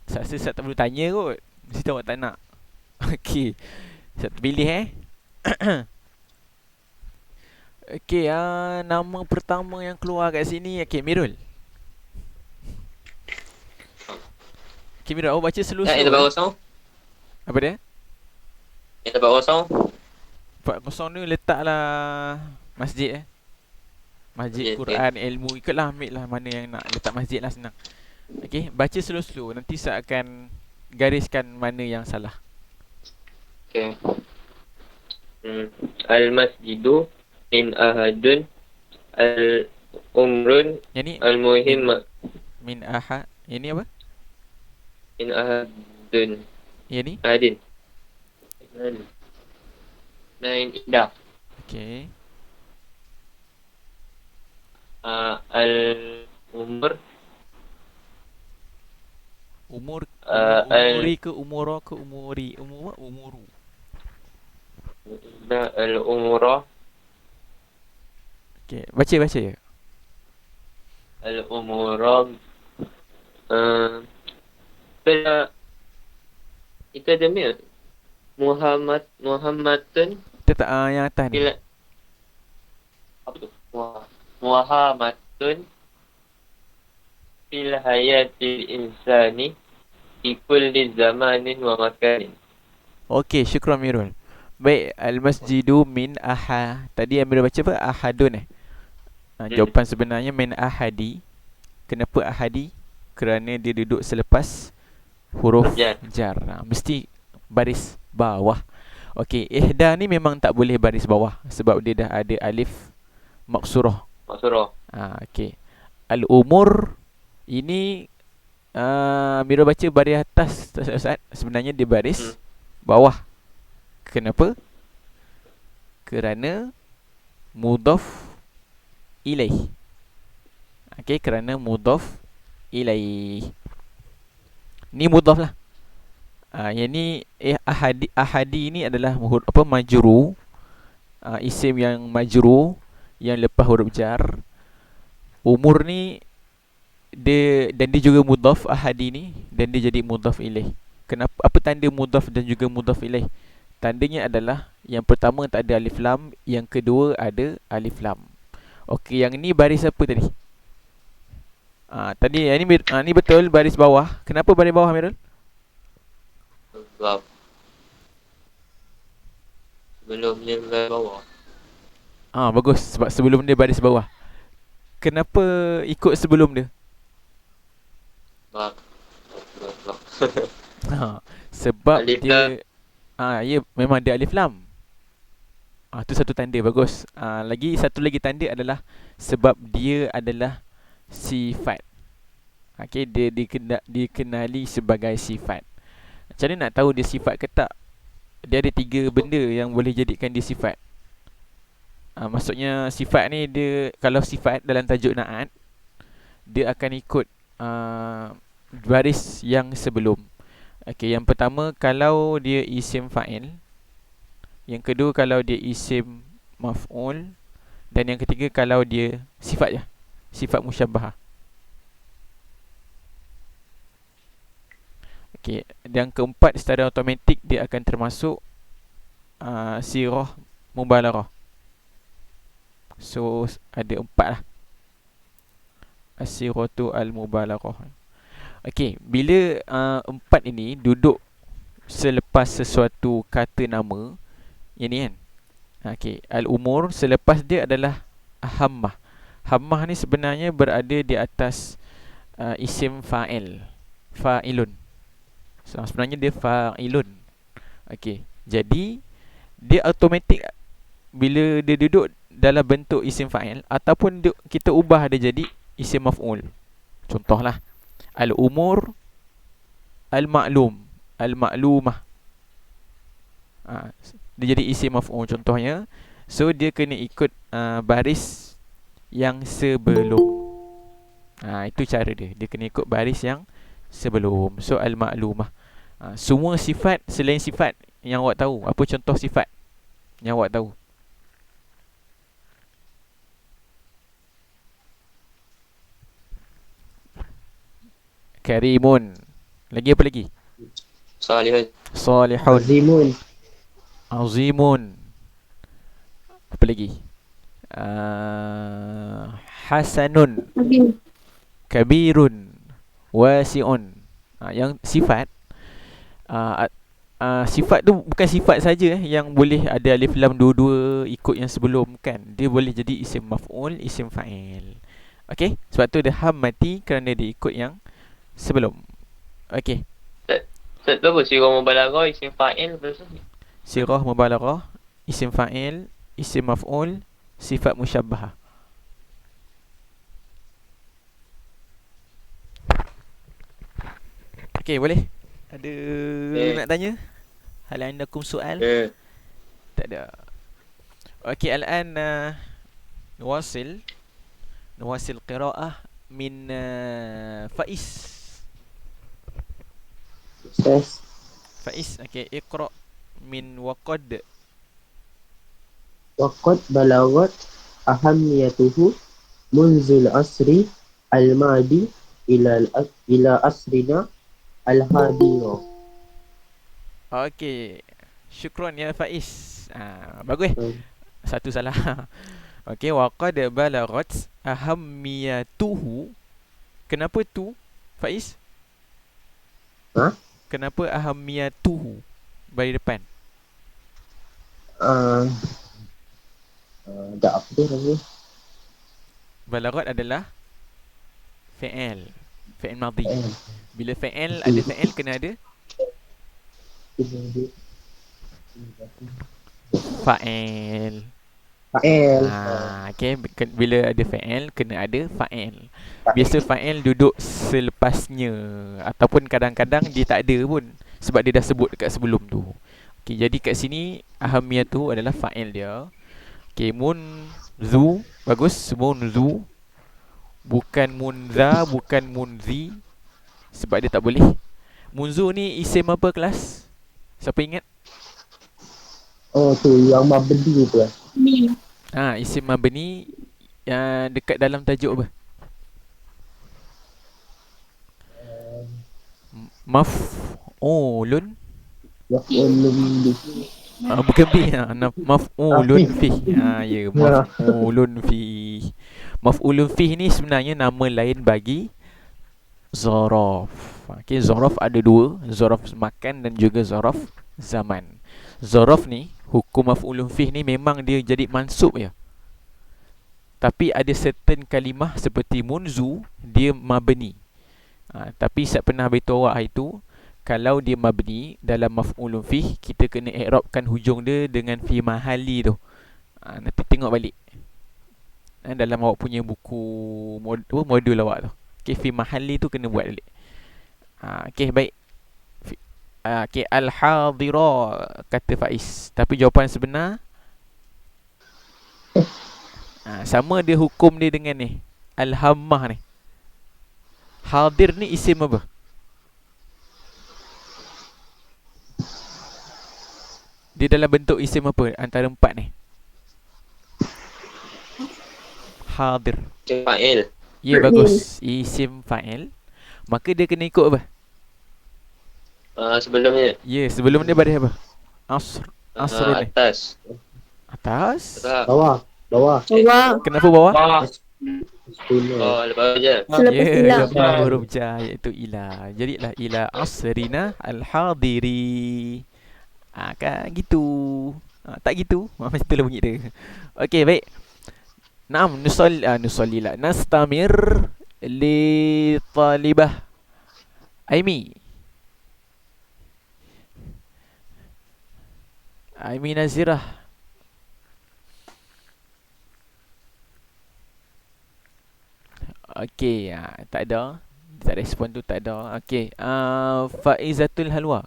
Saya rasa saya tak perlu tanya kot. Mesti awak tak nak. Okey. Saya terpilih Okey, nama pertama yang keluar kat sini, okey, Mirul. Okey, Mirul, awak baca Ya, yang slow-slow tempat kosong. Apa dia? Yang tempat kosong. 4-0 ni letaklah masjid Masjid Okey, okey. Quran, ilmu. Ikutlah, ambil lah mana yang nak letak masjid lah, senang. Okey, baca slow-slow. Nanti saya akan gariskan mana yang salah. Okey. Al-masjidu min ahadun al-umrun Yang ni al-muhim min ahad. Yang ni apa? min ahadun Yang ni? ahadin. Lain dah. Okey. Al-umur Umuri ke umuro ke umuri? Umur apa? Umuru. al-umrah Okey, baca je. al-umurah Bila itu ada mil Muhammadun Kita tak yang atas ni. bila apa tu? Muhammadun fil hayatil insani fi kulli zamanin wa makanin. Okey, syukran Mirul. Baik, al-masjidu min Tadi Amirul baca apa? Ahadun jawapan sebenarnya min ahadi. Kenapa ahadi? Kerana dia duduk selepas huruf jar. Mesti baris bawah. Okey, ihda ni memang tak boleh baris bawah sebab dia dah ada alif maksurah. Okey. Al-umur ini Mirul baca baris atas Ustaz. Sebenarnya dia baris bawah. Kenapa? Kerana mudhaf ilaih. Okey, kerana mudhaf ilaih. Ni mudhaf lah. Yang ni ahadi ni adalah majru. Isim yang majru yang lepas huruf jar. Umur ni dia juga mudhaf ahadi ni, dan dia jadi mudhaf ilaih. Kenapa? Apa tanda mudhaf dan juga mudhaf ilaih? Tandanya adalah yang pertama tak ada alif lam, yang kedua ada alif lam. Okey, yang ni baris apa tadi? Tadi ni betul baris bawah. Kenapa baris bawah, Mirul? Sebab sebelum dia baris bawah. Bagus, sebab sebelum dia baris bawah. Kenapa ikut sebelum dia? Sebab alif dia ya, memang dia alif lam. Tu satu tanda, bagus. Satu lagi tanda adalah sebab dia adalah sifat. Okey, dia dikenali sebagai sifat. Macam mana nak tahu dia sifat ke tak? Dia ada 3 benda yang boleh jadikan dia sifat. Maksudnya sifat ni, dia kalau sifat dalam tajuk na'at, dia akan ikut baris yang sebelum. Okey, yang pertama kalau dia isim fa'il, yang kedua kalau dia isim maf'ul, dan yang ketiga kalau dia sifat je, sifat musyabbahah. Okey, yang keempat secara automatik dia akan termasuk sirah mubalarah. So ada 4 lah. As-siratu al-mubalarah. Okey, bila 4 ini duduk selepas sesuatu kata nama, yang ni kan. Okey, al-umur selepas dia adalah hammah. Hammah ni sebenarnya berada di atas isim fa'il, fa'ilun. So, sebenarnya dia fa'ilun. Okey, jadi dia automatik bila dia duduk dalam bentuk isim fa'il, ataupun kita ubah dia jadi isim maf'ul. Contohlah, al-umur, al-ma'lum, al-ma'lumah. Dia jadi isim maf'ul contohnya. So dia kena ikut baris yang sebelum. Itu cara dia. Dia kena ikut baris yang sebelum. So al-ma'lumah. Semua sifat selain sifat yang awak tahu. Apa contoh sifat yang awak tahu? karimun. Lagi apa lagi? Salihun. Salihun. Azimun. Azimun. Apa lagi? Hasanun. Azim. Kabirun. Wasi'un. Yang sifat, uh, sifat tu bukan sifat saja yang boleh ada alif lam dua-dua ikut yang sebelum kan. Dia boleh jadi isim maf'ul, isim fa'il. Okey, sebab tu dia ham mati kerana dia ikut yang sebelum. Okey, Ustaz tu apa? Sirah mubalaghah, isim fa'il, lepas tu? sirah mubalaghah, isim fa'il, isim maf'ul, sifat musyabbahah. Okey, boleh? Ada nak tanya? Hal andakum soal? Tak ada. Okey, al-an نواصل قراءة من فائز. Ustaz. فائز. Okey, اقرأ من وقد. Waqad balagat ahamiyatuhu munzul asri al-madi ila asrina al-hadira. Okey, syukran ya Faiz. Bagus. Satu salah. Okey, waqad balagat ahammiyatuhu. Kenapa tu, Faiz? Kenapa ahammiyatuhu bagi depan? Tak apa dia namanya. Balagat adalah fi'il. Fi'il madhi. Bila fi'il ada fi'il kena ada fa'il. Okey, bila ada fa'il kena ada fa'il. Biasa fa'il duduk selepasnya ataupun kadang-kadang dia tak ada pun sebab dia dah sebut dekat sebelum tu. Okey, jadi kat sini ahamiyah tu adalah fa'il dia. Okey, munzu, bagus, munzu. Bukan munza, bukan munzi. Sebab dia tak boleh. Munzu ni isim apa kelas? Siapa ingat? Oh tu yang mabdi tu lah. Ni. Isim mabni dekat dalam tajuk apa? Maf'ulun. Maf'ulun bihi. Bukan bih. Maf'ulun fih. Ya, maf'ulun fih. Maf'ulun fih ni sebenarnya nama lain bagi zaraf. Okey, zaraf ada dua, zaraf makan dan juga zaraf zaman. Zaraf ni, hukum maf'ulun fih ni memang dia jadi mansub je. Tapi ada certain kalimah seperti munzu, dia mabni. Tapi saya pernah beritahu awak hari tu, kalau dia mabni dalam maf'ulun fih, kita kena i'rabkan hujung dia dengan fi mahali tu. Nanti tengok balik dalam awak punya buku modul awak tu. Okey, fi mahali tu kena buat balik. Okey, baik. Okey, al-hadira kata Faiz. Tapi jawapan sebenar sama dia hukum dia dengan ni, al-hammah ni. Hadir ni isim apa? Dia dalam bentuk isim apa antara empat ni? Hadir. Fa'il. Ya, bagus. Isim fa'il. Maka dia kena ikut apa? Sebelumnya. Ya, sebelum dia baris apa? Asr ni. Atas. Atas? Bawah. Bawah. Kenapa bawah? Lepas je. Selepas ilah. Lepas huruf ja, iaitu ila. Jadilah ila asrina al-hadiri. Kan gitu. Tak gitu? Macam itulah bunyi dia. Okey, baik. Naam, nusalli la. Nastamir li talibah Aimi. Aimi Nazirah. Okey, tak ada. Tak respon tu tak ada. Okey, Faizatul Halwa.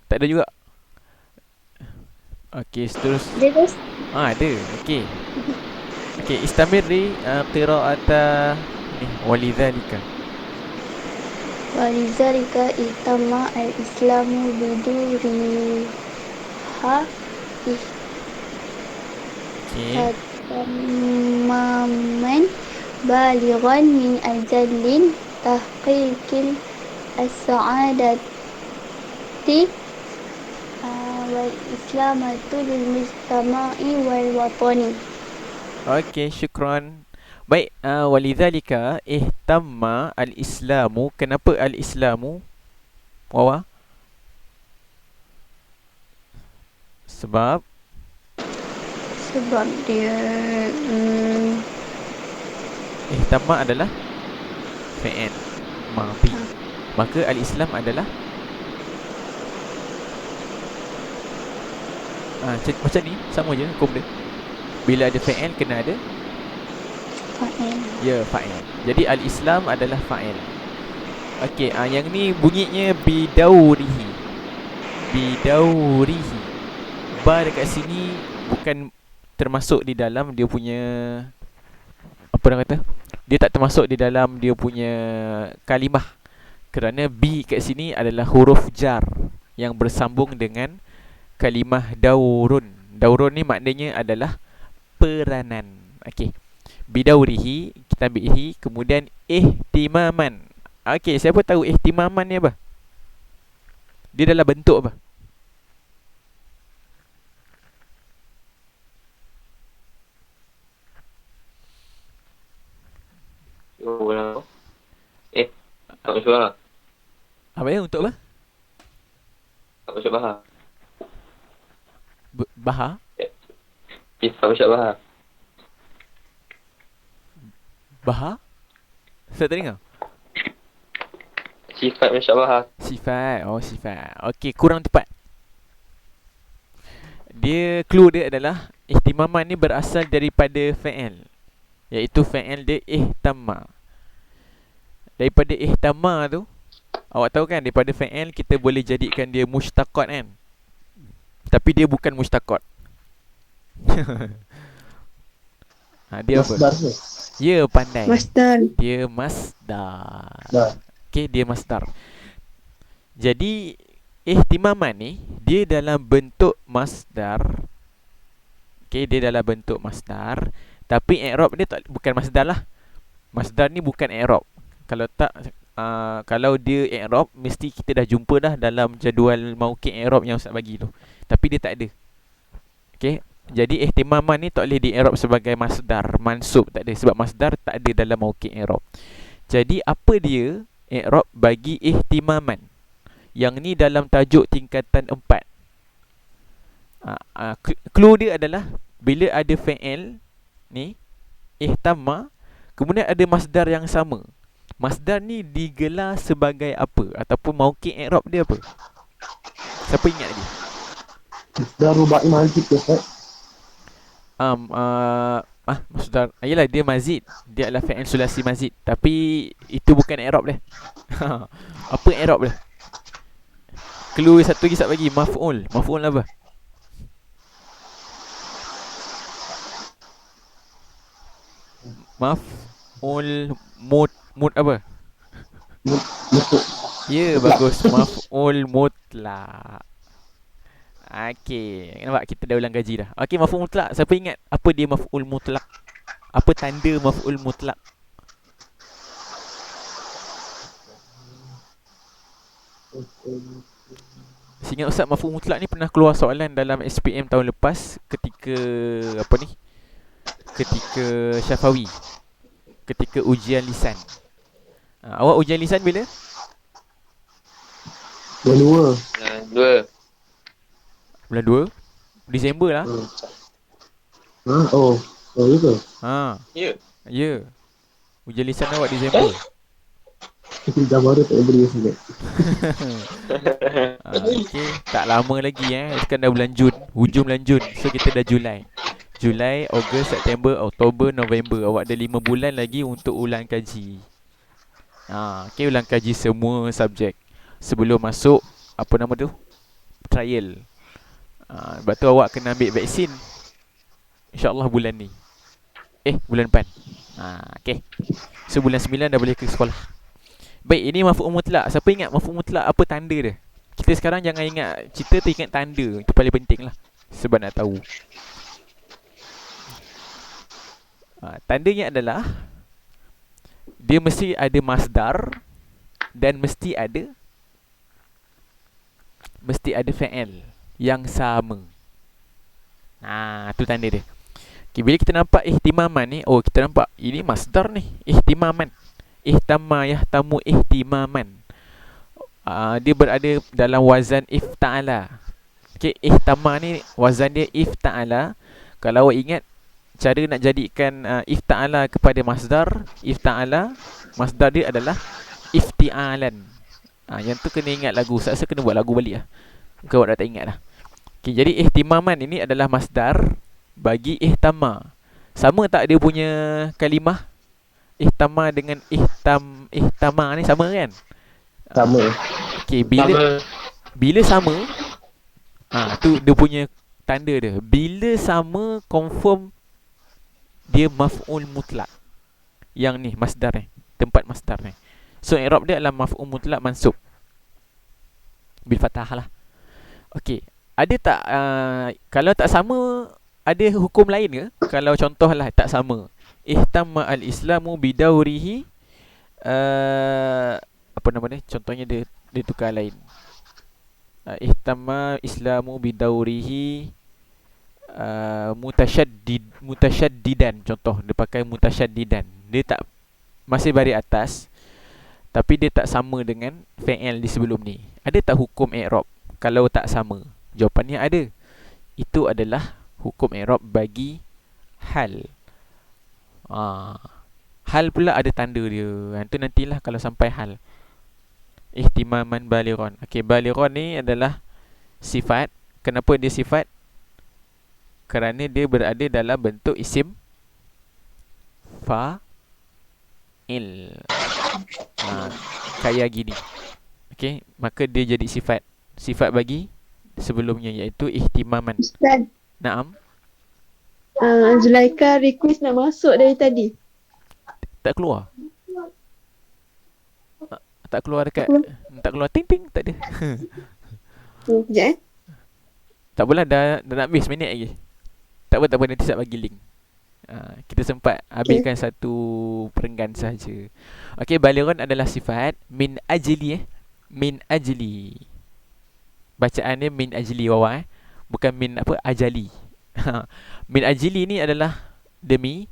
Tak ada juga. Okey, seterusnya. Dia terus. Ada. Okey. Okey, istamir li qira'ata walidzalika. Walizalika itama al-islamu biduriha Okey. tamaman balighan min ajalin tahqiqil as-sa'adati wal islamatu lil mujtama'i wal watani. Okey, syukran. Baik, walidzalika ihtamma al-Islamu. Kenapa al-Islamu? Wawa? Sebab Sebab dia ihtamma adalah fi'il madhi. Maka al-Islam adalah macam ni, sama je hukum dia. Bila ada fi'il kena ada fa'il. ya fa'il. Jadi al-Islam adalah fa'il. Okey, yang ni bunyinya bidaurihi. Bidaurihi. Ba dekat sini bukan termasuk di dalam dia punya, apa orang kata, dia tak termasuk di dalam dia punya kalimah. Kerana bi kat sini adalah huruf jar yang bersambung dengan kalimah daurun. Daurun ni maknanya adalah peranan. Okey. Bidaurihi, kita ambil hi, kemudian ihtimaman. Okey, siapa tahu ihtimaman ni apa? Dia dalam bentuk apa? Tak masuk bahar. Apa ya, untuk apa? Tak masuk bahar. Bahar? Tak masuk bahar. Bahar? Saya tak dengar. Sifat masuk bahar. Sifat. Oh, sifat. Okey, kurang tepat. Dia, clue dia adalah ihtimaman ni berasal daripada fa'il, iaitu fa'il dia ihtamma. Daripada ihtamma tu, awak tahu kan, daripada fa'il kita boleh jadikan dia mushtaqat kan. Tapi dia bukan mushtaqat. Dia apa? Masdar ke? Ya, pandai. Masdar. Dia masdar. Dah. Okey, dia masdar. Jadi ihtimaman ni dia dalam bentuk masdar. Okey, dia dalam bentuk masdar, tapi i'rab dia tak, bukan masdar lah. Masdar ni bukan i'rab. Kalau tak kalau dia i'rab mesti kita dah jumpa dah dalam jadual mauqi' i'rab yang Ustaz bagi tu. Tapi dia tak ada. Okey, jadi ihtimaman ni tak boleh di-i'rab sebagai masdar mansub, tak ada, sebab masdar tak ada dalam mauqi' i'rab. Jadi apa dia i'rab bagi ihtimaman? Yang ni dalam tajuk tingkatan 4. Clue dia adalah bila ada fi'il ni ihtamma, kemudian ada masdar yang sama. Masdar ni digelar sebagai apa, ataupun mauqi' i'rab dia apa? Siapa ingat lagi? Masdar rubai mazid ke Ustaz? Masdar, yelah, dia mazid. Dia adalah fi'il sulasi mazid, tapi itu bukan i'rab dia. Apa i'rab dia? Clue satu lagi Ustaz bagi, maf'ul. Maf'ul apa? Maf'ul mut apa? Mutlak. Ya, bagus. Maf'ul mutlak. Okey, nampak kita dah ulang gaji dah. Okey, maf'ul mutlak. Siapa ingat apa dia maf'ul mutlak? Apa tanda maf'ul mutlak? Seingat Ustaz, maf'ul mutlak ni pernah keluar soalan dalam SPM tahun lepas ketika apa ni? Ketika Syafawi. Ketika ujian lisan. Awak ujian lisan bila? Yang dua. Dua. Bulan 2 Disember lah. Oh ya ke? Ya. Ya. Ujian lisan awak Disember. Kita dah baru tak beri sangat. Okey, tak lama lagi sekarang dah bulan Jun, hujung bulan Jun. So kita dah Julai. Julai, Ogos, September, Oktober, November. Awak ada 5 bulan lagi untuk ulang kaji. Okey, ulang kaji semua subjek sebelum masuk apa nama tu? Trial. Sebab tu awak kena ambil vaksin, InsyaAllah bulan ni. Bulan depan. Okay. So bulan 9 dah boleh ke sekolah. Baik, ini maf'ul mutlak. Siapa ingat maf'ul mutlak apa tanda dia? Kita sekarang jangan ingat cerita tu, ingat tanda. Itu paling penting lah, sebab nak tahu. Tandanya adalah dia mesti ada masdar dan mesti ada fi'il yang sama. Tu tanda dia. Okay, bila kita nampak ihtimaman ni, kita nampak ini masdar ni, ihtimaman. Ihtamma yahtamu ihtimaman. Dia berada dalam wazan ifta'ala. Okay, ihtamma ni wazan dia ifta'ala. Kalau awak ingat cara nak jadikan ifta'ala kepada masdar, ifta'ala, masdar dia adalah ifti'alan. Yang tu kena ingat lagu. Saya rasa kena buat lagu balik lah. Kau dah tak ingat lah. Okay, jadi ihtimaman ini adalah masdar bagi ihtamma. Sama tak dia punya kalimah? Ihtamma dengan ihtama ni sama kan? Sama. Okay, bila sama, tu dia punya tanda dia. Bila sama, confirm dia maf'ul mutlak. Yang ni masdar ni, tempat masdar ni. So i'rab dia adalah maf'ul mutlak mansub bil fathah lah. Okey, ada tak kalau tak sama, ada hukum lain ke? Kalau contohlah tak sama, ihtamma al-islamu bidaurihi, apa nama dia? Contohnya dia tukar lain. Ihtamma islamu bidaurihi mutasyaddidan. Contoh dia pakai mutasyaddidan. Dia tak, masih baris atas, tapi dia tak sama dengan fi'il di sebelum ni. Ada tak hukum i'rab kalau tak sama? Jawapannya ada. Itu adalah hukum i'rab bagi hal. Hal pula ada tanda dia. Itu nantilah kalau sampai hal. Ihtimaman balighan. Okey, balighan ni adalah sifat. Kenapa dia sifat? Kerana dia berada dalam bentuk isim fa'il. Kayak gini. Okey, maka dia jadi sifat. Sifat bagi sebelumnya, iaitu ihtimaman. Ustaz, Naam. Zulaika request nak masuk dari tadi. Tak keluar. Tak keluar dekat. Tak keluar ting-ting, tak ada. Sekejap Tak apalah, dah nak habis minit lagi. Tak apa, nanti saya bagi link. Kita sempat habiskan satu perenggan sahaja. Okey, balighan adalah sifat min ajli. Min ajli. Bacaan dia min ajli wawa bukan min apa ajali. Min ajli ni adalah demi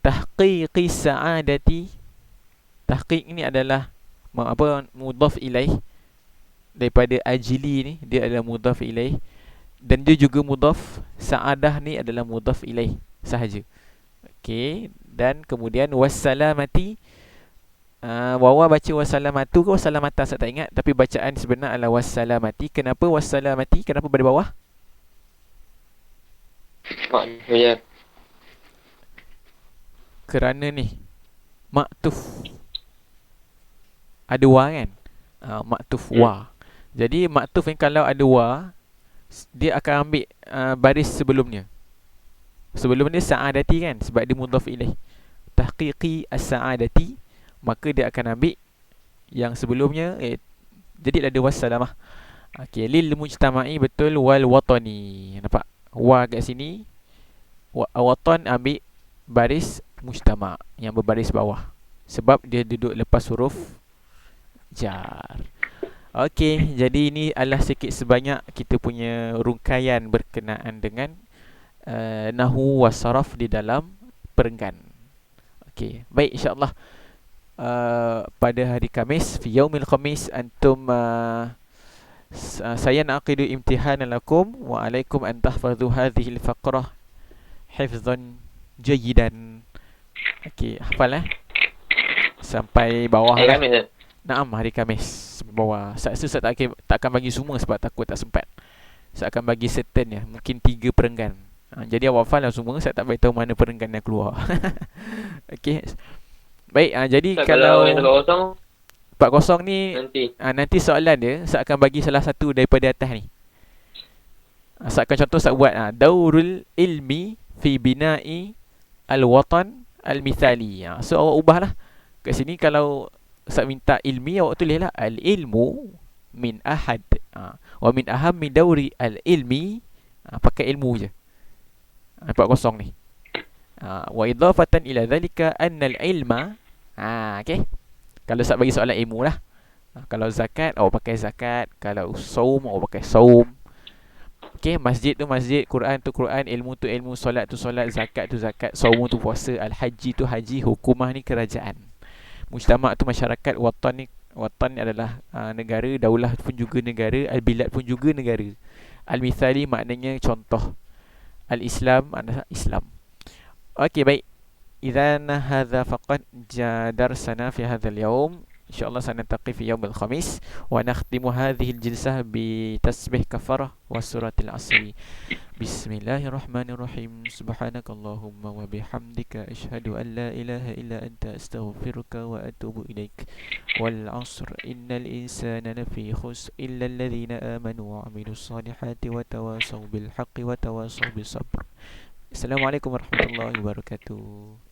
tahqiqi sa'adati. Tahqiq ni adalah mudhaf ilaih. Daripada ajli ni dia adalah mudhaf ilaih, dan dia juga mudhaf. Sa'adah ni adalah mudhaf ilaih sahaja. Okey, dan kemudian wassalamati. Wawa baca wassalamatu ke wassalamata, saya tak ingat, tapi bacaan sebenar adalah wassalamati. Kenapa wassalamati? Kenapa pada bawah? Ya. Kerana ni maktuf ada wa kan? Maktuf wa. Jadi maktuf ni kalau ada wa, dia akan ambil baris sebelumnya. Sebelum ni sa'adati kan, sebab dia mudhaf ilaih. Tahqiqi as-sa'adati, maka dia akan ambil yang sebelumnya. Jadi ada wassalamah. Okey, lil mujtama'i betul, wal watani. Nampak? Wa kat sini, watan ambil baris mujtama' yang berbaris bawah, sebab dia duduk lepas huruf jar. Okey, jadi ini adalah sikit sebanyak kita punya rungkaian berkenaan dengan nahwu wasaraf di dalam perenggan. Okey, baik, insya-Allah pada hari Khamis, fi yaumil khamis, antum saya naqidu imtihanan lakum wa alaikum an tahfadhu hadhihi al-faqrah hifzan jayidan. Okey, hafal sampai bawah lah. Naam, hari Khamis sampai bawah. Saya rasa saya tak akan bagi semua sebab takut tak sempat. Saya akan bagi certain mungkin 3 perenggan. Jadi awak hafal lah semua, saya tak beritahu mana perenggan yang keluar. Okey. Baik, jadi kalau 40 ni nanti soalan dia saya akan bagi salah satu daripada atas ni. Saya akan contoh, saya buat daurul ilmi fi bina'i al-watan al-mithali. So awak ubahlah. Kat sini kalau saya minta ilmi, awak tulislah al-ilmu min ahad. Wa min ahammi dauri al-ilmi. Pakai ilmu je. 40 ni. Wa idafatan ila dhalika anna al-ilma. Okey. Kalau Ustaz bagi soalan ilmu lah. Kalau zakat, awak pakai zakat. Kalau saum, awak pakai saum. Okey, masjid tu masjid, Quran tu Quran, ilmu tu ilmu, solat tu solat, zakat tu zakat, saum tu puasa, al-haji tu haji, hukumah ni kerajaan. Mujtama' tu masyarakat, watan ni adalah negara, daulah pun juga negara, al-bilad pun juga negara. Al-mithali maknanya contoh. Al-Islam adalah Islam. Okey, baik. Idzan hadza faqat darsana fi hadzal yaum. InsyaAllah sanaltaqi fi yaumil khamis. Wa nakhtimu hadhihi al-jilsah bi tasbih kafarah wa suratil asri. Bismillahirrahmanirrahim. Subhanakallahumma wa bihamdika asyhadu an la ilaha illa anta astaghfiruka wa atubu ilaik. Wal 'asr innal insana lafi khusr illa alladhina amanu wa 'amilus solihati wa tawasaw bil haqqi wa tawasaw bis sabr. Assalamualaikum warahmatullahi wabarakatuh.